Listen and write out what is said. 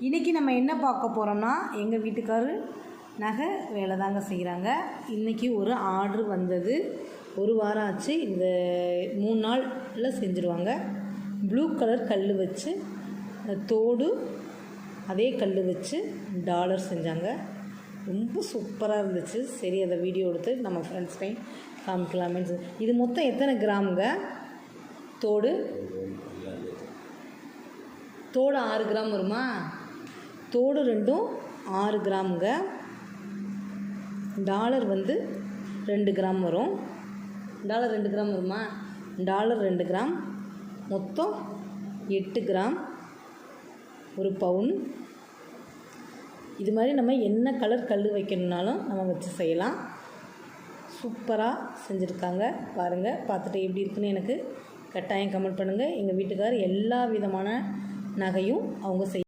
இன்றைக்கி நம்ம என்ன பார்க்க போகிறோம்னா, எங்கள் வீட்டுக்காரர் நகை வேலை தாங்க செய்கிறாங்க. இன்றைக்கி ஒரு ஆர்டர் வந்தது. ஒரு வாரம் ஆச்சு. இந்த 3 நாளில் செஞ்சுருவாங்க. ப்ளூ கலர் கல் வச்சு தோடு அதே கல் வச்சு டாலர் செஞ்சாங்க. ரொம்ப சூப்பராக இருந்துச்சு. சரி, அதை வீடியோ எடுத்து நம்ம ஃப்ரெண்ட்ஸ்டையும் காமிக்கலாமே. இது மொத்தம் எத்தனை கிராமுங்க? தோடு 6 கிராம் வருமா? தோடு ரெண்டும் 6 கிராமுங்க. டாலர் 2 கிராம் வரும். டாலர் 2 கிராம் வருமா? டாலர் 2 கிராம், மொத்தம் 8 கிராம், ஒரு பவுன். இது மாதிரி நம்ம என்ன கலர் கல் வைக்கணுன்னாலும் நம்ம வச்சு செய்யலாம். சூப்பராக செஞ்சுருக்காங்க. பாருங்கள், பார்த்துட்டு எப்படி இருக்குன்னு எனக்கு கட்டாயம் கமெண்ட் பண்ணுங்கள். எங்கள் வீட்டுக்காரர் எல்லா விதமான நகையும் அவங்க